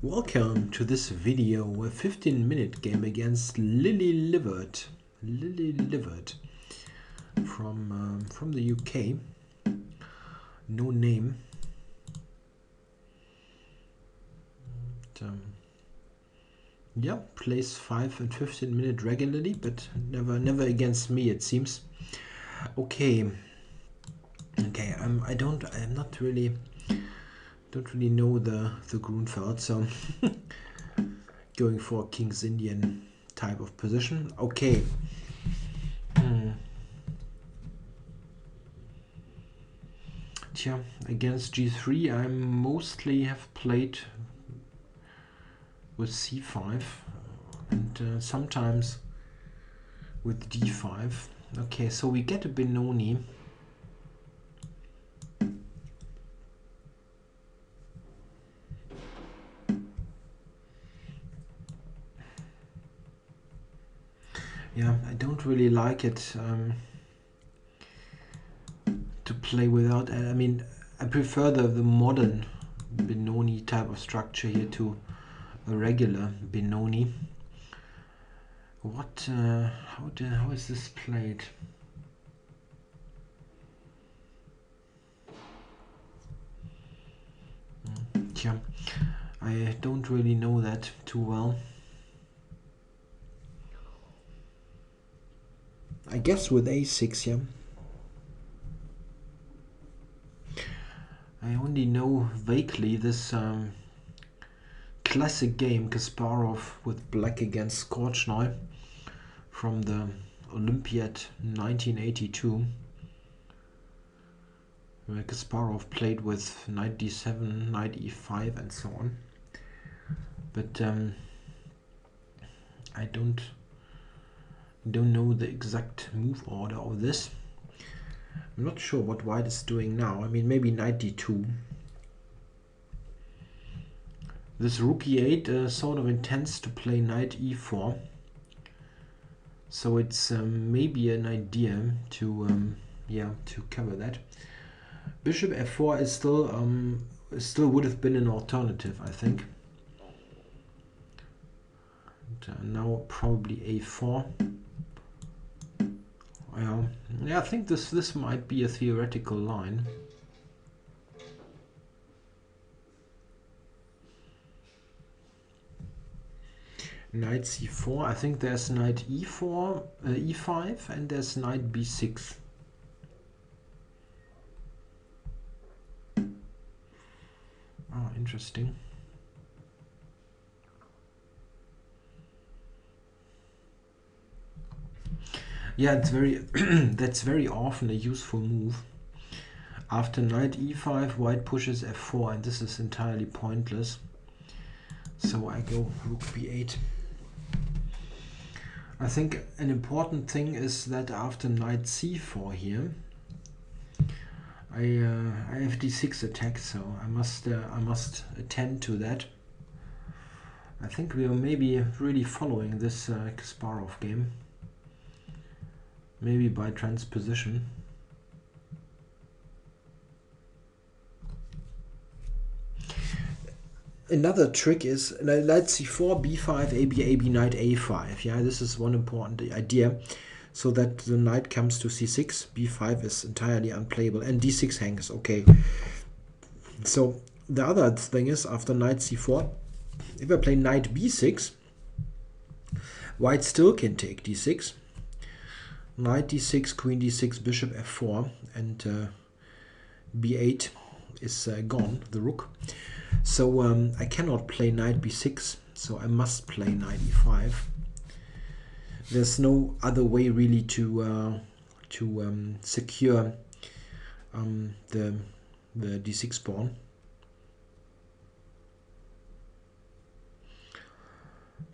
Welcome to this video, a 15-minute game against Lily Livered from the UK. No name. Yeah, plays 5 and 15-minute regularly, but never against me, it seems. Okay. I don't really know the Grunfeld, so going for King's Indian type of position. Okay. Against G3 I mostly have played with C5 and sometimes with D5. Okay, so we get a Benoni. Yeah, I don't really like it to play without. I mean, I prefer the modern Benoni type of structure here to a regular Benoni. What? How is this played? Yeah, I don't really know that too well. I guess with A6, yeah. I only know vaguely this classic game Kasparov with black against Korchnoi from the Olympiad 1982, where Kasparov played with knight d7, knight e5 and so on. But I don't know the exact move order of this. I'm not sure what white is doing now. I mean, maybe knight d2. This rook e8 sort of intends to play knight e4. So it's maybe an idea to cover that. Bishop f4 is still would have been an alternative, I think. And, now probably a4. Yeah, I think this might be a theoretical line. Knight c4. I think there's knight e4, e5, and there's knight b6. Oh, interesting. Yeah, it's very that's very often a useful move. After knight e5, white pushes f4, and this is entirely pointless. So I go rook b8. I think an important thing is that after knight c4 here, I have d6 attack, so I must attend to that. I think we are maybe really following this Kasparov game. Maybe by transposition. Another trick is knight c4, b5, ab, ab, knight a5. Yeah, this is one important idea. So that the knight comes to c6, b5 is entirely unplayable, and d6 hangs. Okay. So the other thing is, after knight c4, if I play knight b6, white still can take d6. Knight d6, queen d6, bishop f4, and b8 is gone, the rook. So I cannot play knight b6, so I must play knight e5. There's no other way really to secure the d6 pawn.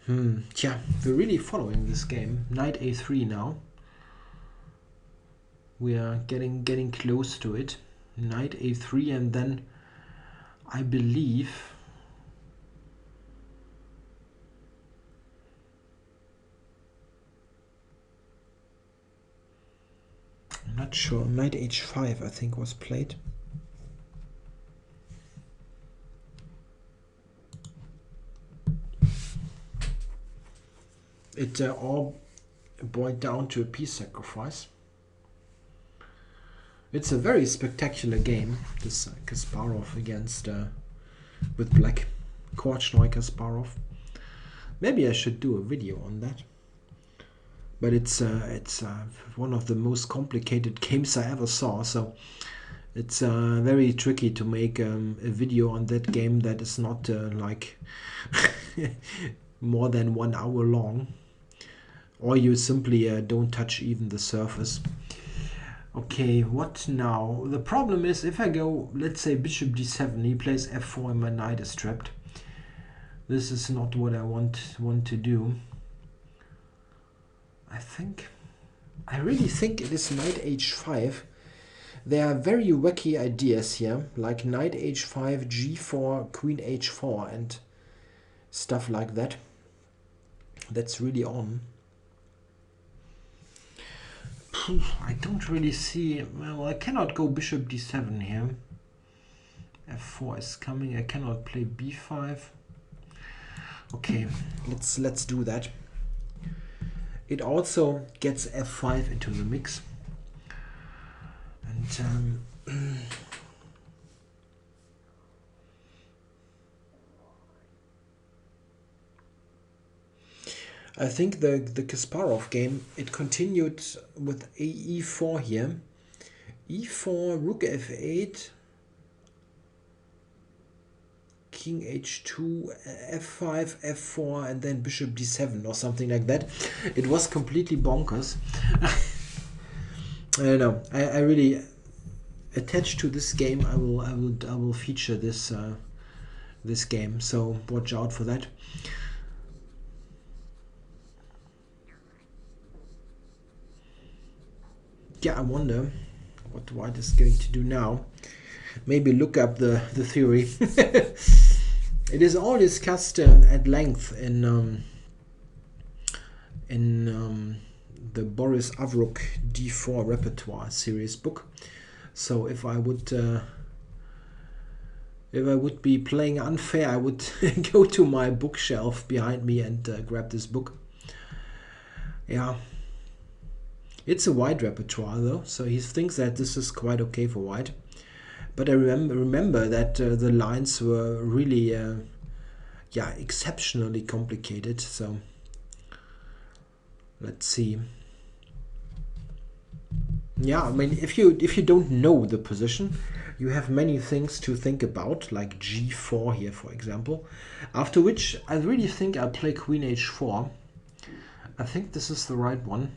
We're really following this game. Knight a3 now. We are getting close to it. Knight a3, and then I believe I'm not sure. Knight h5 I think was played. it all boiled down to a piece sacrifice. It's a very spectacular game, this Kasparov against with black. Korchnoi Kasparov. Maybe I should do a video on that. But it's one of the most complicated games I ever saw. So it's very tricky to make a video on that game that is not like more than 1 hour long. Or you simply don't touch even the surface. Okay, what now? The problem is if I go, let's say bishop d7, he plays f4 and my knight is trapped. This is not what I want to do. I really think it is knight h5. There are very wacky ideas here, like knight h5, g4, queen h4 and stuff like that. That's really on. I don't really see, well, I cannot go bishop d7 here. f4 is coming, I cannot play b5. Okay, let's do that. It also gets f5 into the mix. And I think the Kasparov game, it continued with e4 here. e4, rook f8, king h2, f5, f4, and then bishop d7 or something like that. It was completely bonkers. I don't know. I really attached to this game. I will feature this this game. So watch out for that. Yeah, I wonder what white is going to do now. Maybe look up the theory. It is all discussed at length in the Boris Avrukh D4 repertoire series book. So if I would be playing unfair, I would go to my bookshelf behind me and grab this book. Yeah. It's a white repertoire though, so he thinks that this is quite okay for white. But I remember that the lines were really yeah, exceptionally complicated. So let's see. Yeah, I mean, if you don't know the position, you have many things to think about, like g4 here, for example. After which, I really think I'll play queen h4. I think this is the right one.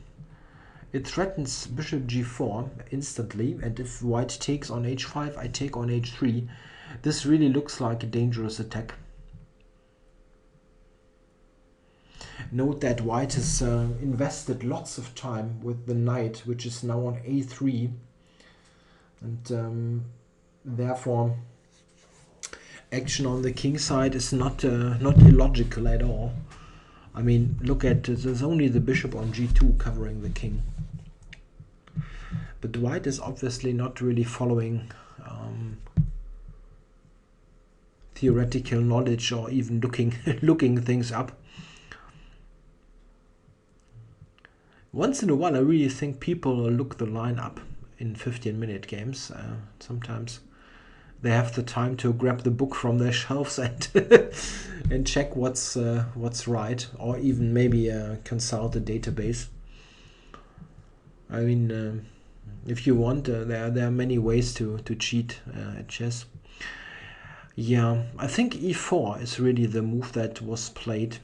It threatens bishop g4 instantly, and if white takes on h5, I take on h3. This really looks like a dangerous attack. Note that white has invested lots of time with the knight, which is now on a3, and therefore action on the king side is not illogical at all. I mean, look at there's only the bishop on g2 covering the king. But white is obviously not really following theoretical knowledge or even looking things up. Once in a while, I really think people look the line up in 15-minute games. Sometimes they have the time to grab the book from their shelves and and check what's right, or even maybe consult a database. I mean, if you want, there are many ways to cheat at chess. Yeah, I think e4 is really the move that was played.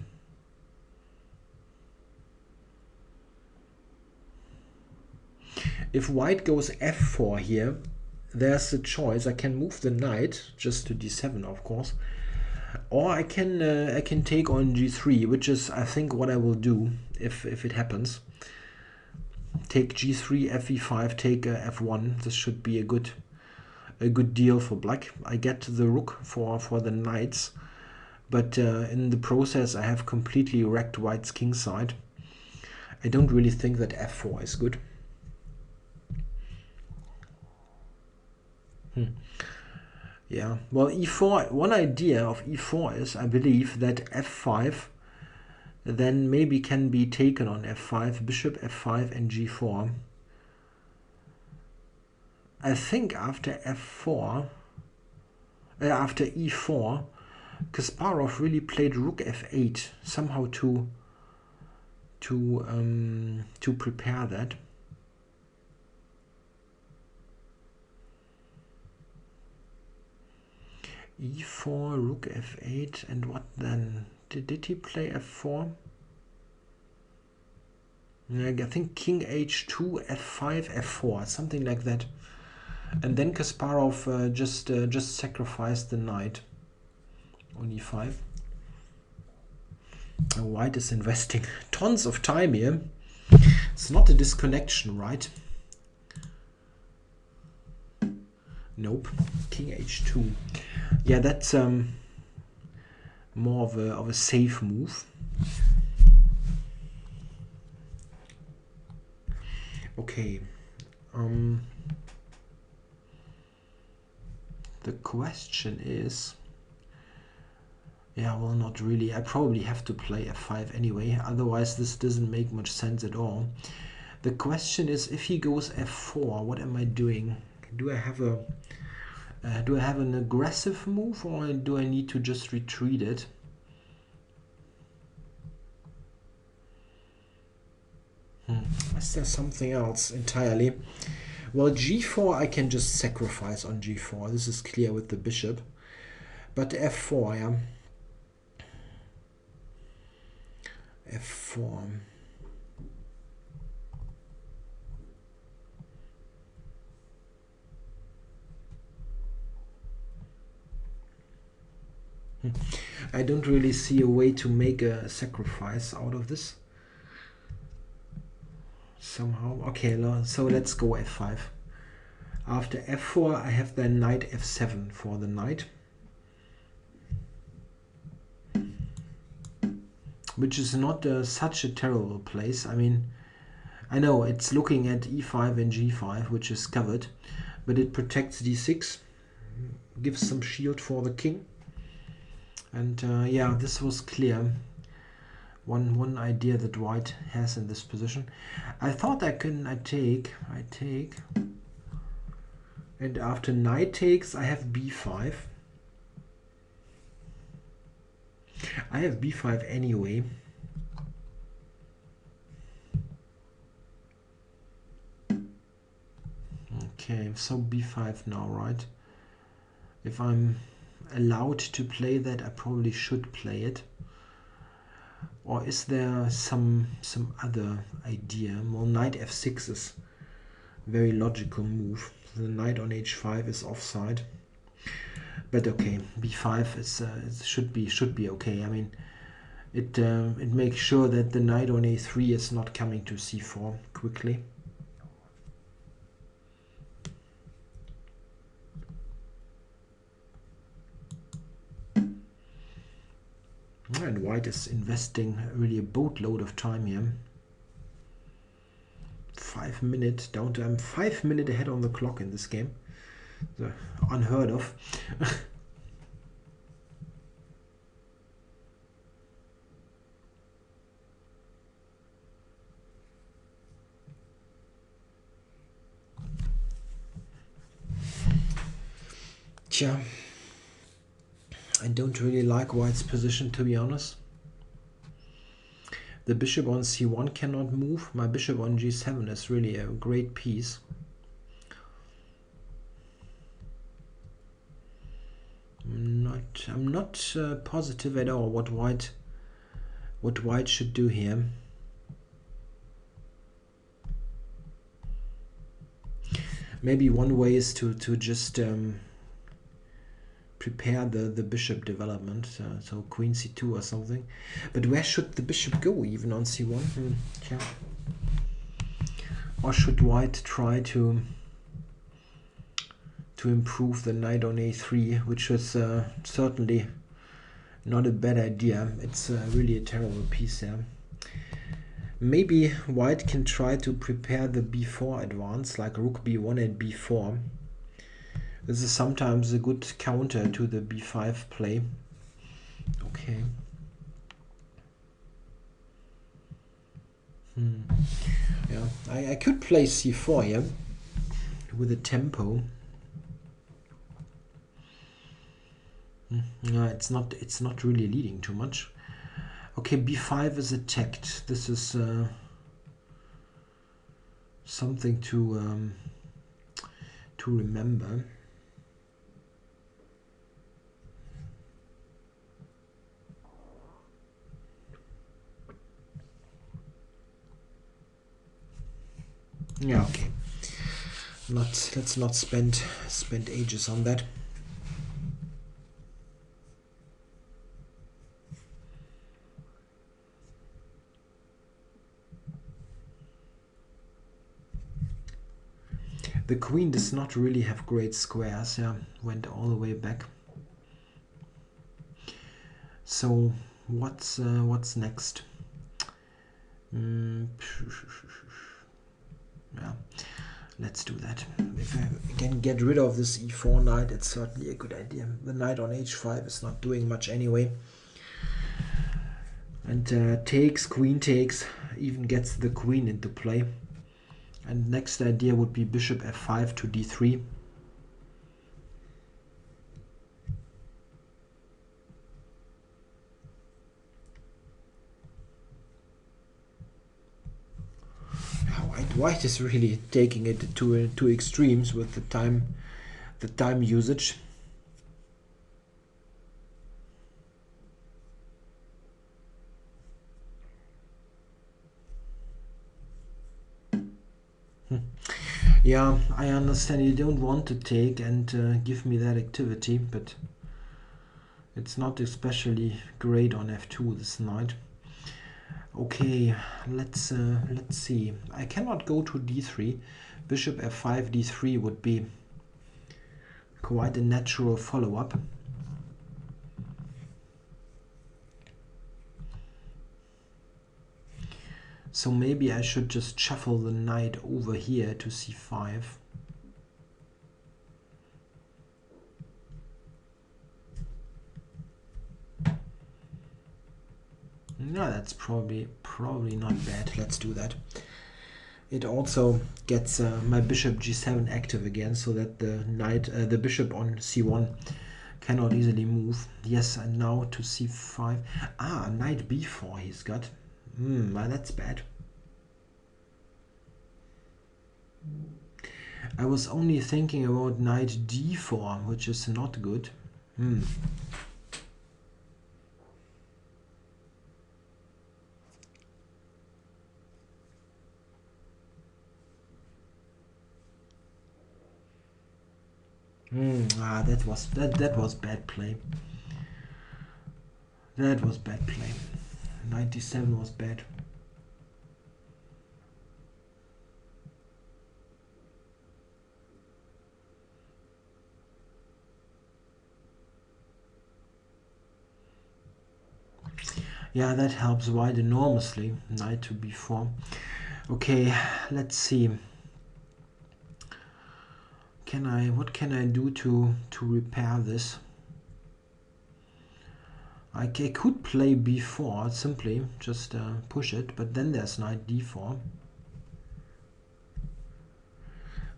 If white goes f4 here, there's a choice. I can move the knight just to d7, of course, or I can take on g3, which is, I think, what I will do if it happens. Take g3, fe5, take f1. This should be a good deal for black. I get the rook for the knights, but in the process I have completely wrecked white's king side. I don't really think that f4 is good. Yeah, well, e4, one idea of e4 is, I believe, that f5 then maybe can be taken on f5, bishop f5 and g4. I think after f4, after e4, Kasparov really played rook f8 somehow to prepare that. e4, rook f8, and what then? Did he play f4? Yeah, I think king h2, f5, f4, something like that. And then Kasparov just sacrificed the knight on e5. White is investing tons of time here. It's not a disconnection, right? Nope. King h2. Yeah, that's more of a safe move. Okay. The question is, yeah, well, not really. I probably have to play f5 anyway, otherwise this doesn't make much sense at all. The question is, if he goes f4, what am I doing? Do I have an aggressive move, or do I need to just retreat it? Is there something else entirely? Well, g4 I can just sacrifice on g4. This is clear with the bishop. But f4, yeah. f4. I don't really see a way to make a sacrifice out of this. Somehow. Okay, so let's go f5. After f4 I have then knight f7 for the knight, which is not such a terrible place. I mean, I know it's looking at e5 and g5, which is covered, but it protects d6, gives some shield for the king. And yeah, this was clear. One idea that white has in this position. I thought I take, and after knight takes I have b5. I have b5 anyway. Okay, so b5 now, right? If I'm allowed to play that, I probably should play it. Or is there some other idea? Well, knight f6 is a very logical move. The knight on h5 is offside. But okay, b5 is should be okay. I mean, it makes sure that the knight on a3 is not coming to c4 quickly. And white is investing really a boatload of time here. 5 minutes down to, I'm 5 minutes ahead on the clock in this game. So, unheard of. Tja, I don't really like white's position, to be honest. The bishop on c1 cannot move. My bishop on g7 is really a great piece. I'm not positive at all what white should do here. Maybe one way is to just prepare the bishop development, so queen c2 or something. But where should the bishop go, even on c1? Yeah. Or should white try to improve the knight on a3, which is certainly not a bad idea. It's really a terrible piece there. Maybe white can try to prepare the b4 advance, like rook b1 and b4. This is sometimes a good counter to the b5 play. Okay. I could play c4 here with a tempo. No, it's not really leading too much. Okay, b5 is attacked. This is something to remember. Yeah, okay. Let's not spend ages on that. The queen does not really have great squares. Yeah, went all the way back. So what's next? Yeah, let's do that. If I can get rid of this e4 knight, it's certainly a good idea. The knight on h5 is not doing much anyway. And takes, queen takes, even gets the queen into play. And next idea would be bishop f5 to d3. White is really taking it to extremes with the time usage. Yeah, I understand you don't want to take and give me that activity, but it's not especially great on f2 this knight. Okay, let's see. I cannot go to d3. Bishop f5 d3 would be quite a natural follow-up. So maybe I should just shuffle the knight over here to c5. No, that's probably not bad. Let's do that. It also gets my bishop g7 active again, so that the bishop on c1 cannot easily move. Yes, and now to c5. Ah, knight b4 he's got. That's bad. I was only thinking about knight d4, which is not good. That was bad play. That was bad play. 97 was bad. Yeah, that helps white enormously. Knight to b4. Okay, let's see. What can I do to repair this? I could play b4 simply, just push it, but then there's knight d4.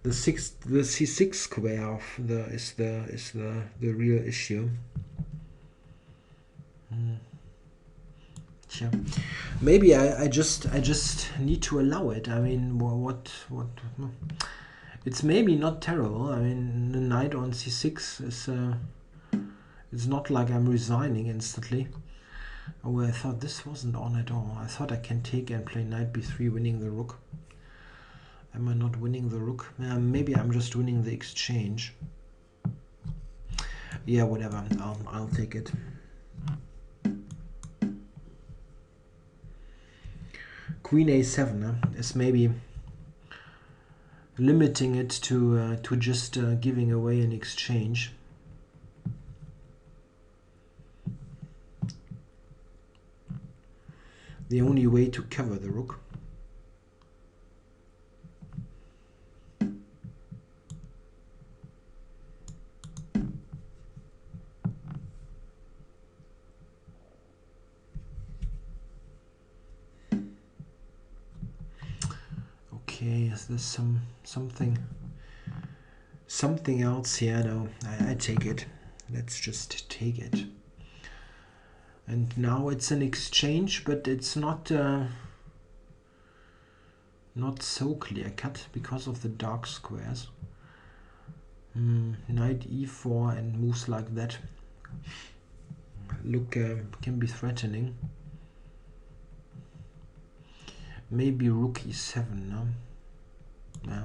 The c6 square of is the real issue. Sure. Maybe I just need to allow it. I mean, what? It's maybe not terrible. I mean, the knight on c6 is it's not like I'm resigning instantly. Oh, I thought this wasn't on at all. I thought I can take and play knight b3, winning the rook. Am I not winning the rook? Maybe I'm just winning the exchange. Yeah, whatever. I'll take it. Queen a7 is maybe limiting it to just giving away an exchange. The only way to cover the rook. Okay, is this something else here? No, I take it. Let's just take it. And now it's an exchange, but it's not so clear cut because of the dark squares. Knight e4 and moves like that look can be threatening. Maybe rook e7, no? Yeah.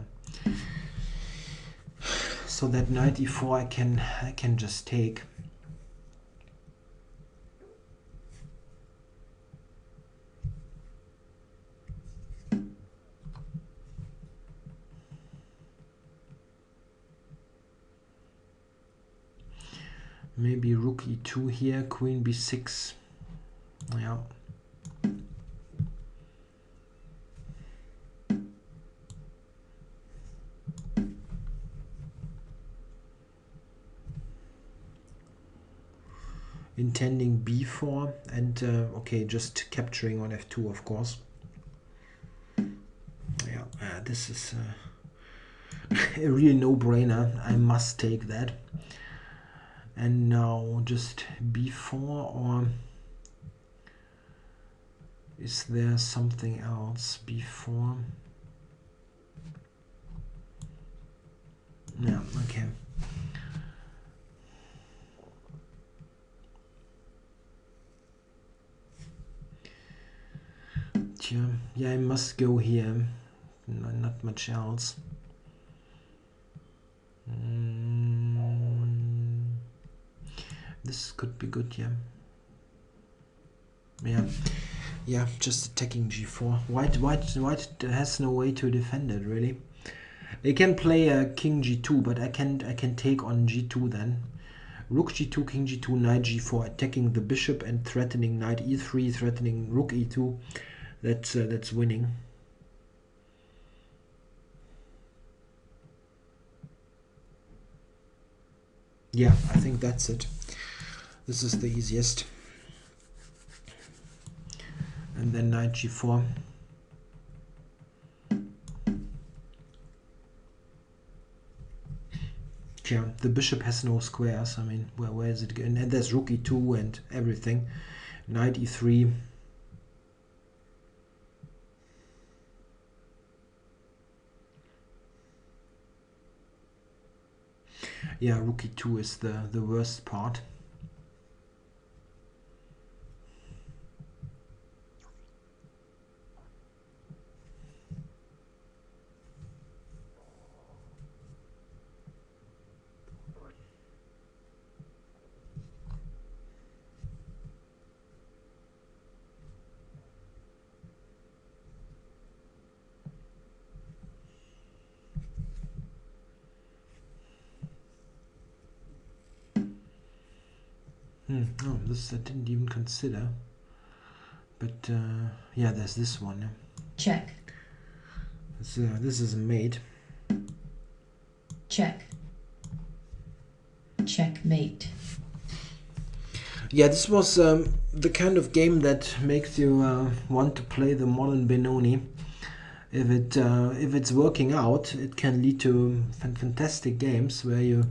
So that knight e4 I can just take. Maybe rook e2 here, queen b6. Yeah. Intending b4 and okay, just capturing on f2, of course. Yeah, this is a real no-brainer. I must take that. And now just b4, or is there something else? b4. Yeah, okay. Yeah, I must go here. No, not much else. This could be good, yeah. Yeah, just attacking g4. White has no way to defend it, really. They can play a king g2, but I can take on g2 then. Rook g2, king g2, knight g4, attacking the bishop and threatening knight e3, threatening rook e2. That's winning. Yeah, I think that's it. This is the easiest. And then knight g4. Yeah, the bishop has no squares. I mean, where is it going? And there's rook e2 and everything. Knight e3. Yeah, rook e2 is the worst part. Oh, this I didn't even consider. But yeah, there's this one. Check. This is a mate. Check. Checkmate. Yeah, this was the kind of game that makes you want to play the modern Benoni. If it's working out, it can lead to fantastic games where you,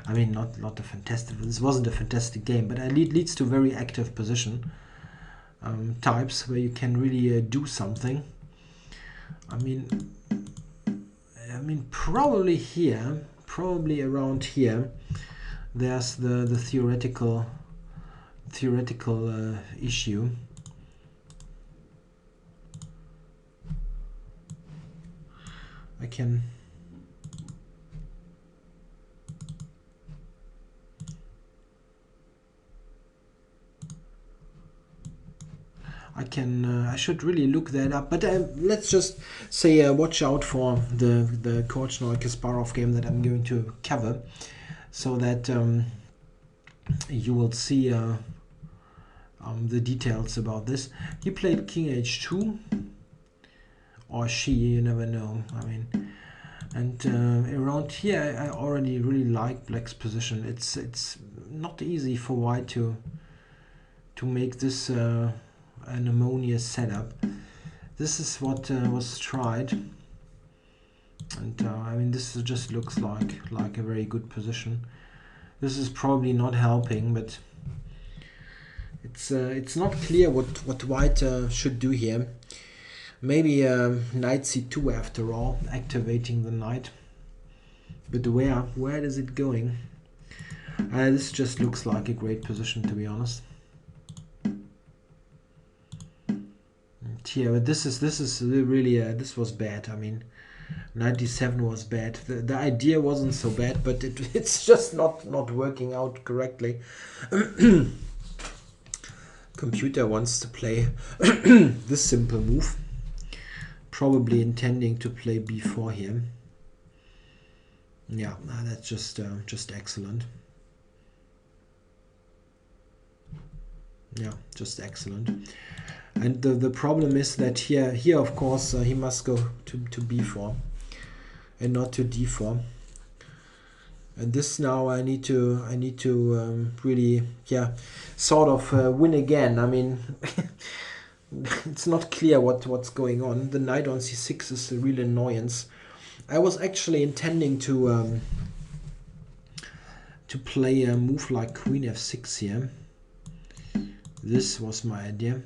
I mean, not a fantastic. This wasn't a fantastic game, but it leads to very active position types where you can really do something. I mean, probably here, probably around here, there's the theoretical issue. I should really look that up, but let's just say watch out for the Korchnoi-Kasparov game that I'm going to cover, so that you will see the details about this. He played king h2, or she, you never know. I mean, and around here I already really like black's position. It's not easy for white to make this an harmonious setup. This is what was tried. And I mean, this just looks like a very good position. This is probably not helping, but it's not clear what white should do here. Maybe knight c2 after all, activating the knight. But where is it going? This just looks like a great position, to be honest. And here, but this is really this was bad. I mean, knight d7 was bad. The idea wasn't so bad, but it's just not working out correctly. Computer wants to play this simple move, probably intending to play b4 here. Yeah, that's just excellent. Yeah, just excellent. And the problem is that here of course he must go to b4 and not to d4. And this now I need to really sort of win again. I mean, it's not clear what's going on. The knight on c6 is a real annoyance. I was actually intending to play a move like queen f6 here. This was my idea.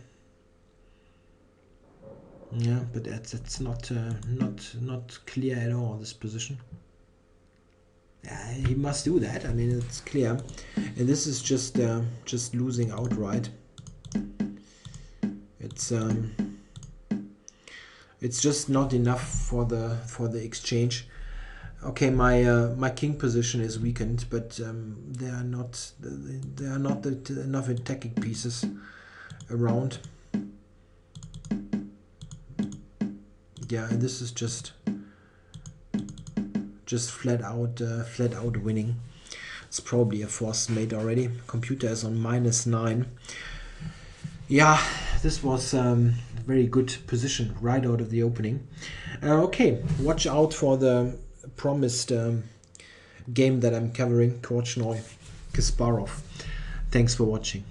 Yeah, but it's not clear at all, this position. He must do that. I mean, it's clear, and this is just losing outright. It's just not enough for the exchange. Okay, my king position is weakened, but there are not enough attacking pieces around. Yeah, and this is just flat out winning. It's probably a forced mate already. Computer is on -9. Yeah, this was very good position right out of the opening. Okay, watch out for the promised game that I'm covering, Korchnoi Kasparov. Thanks for watching.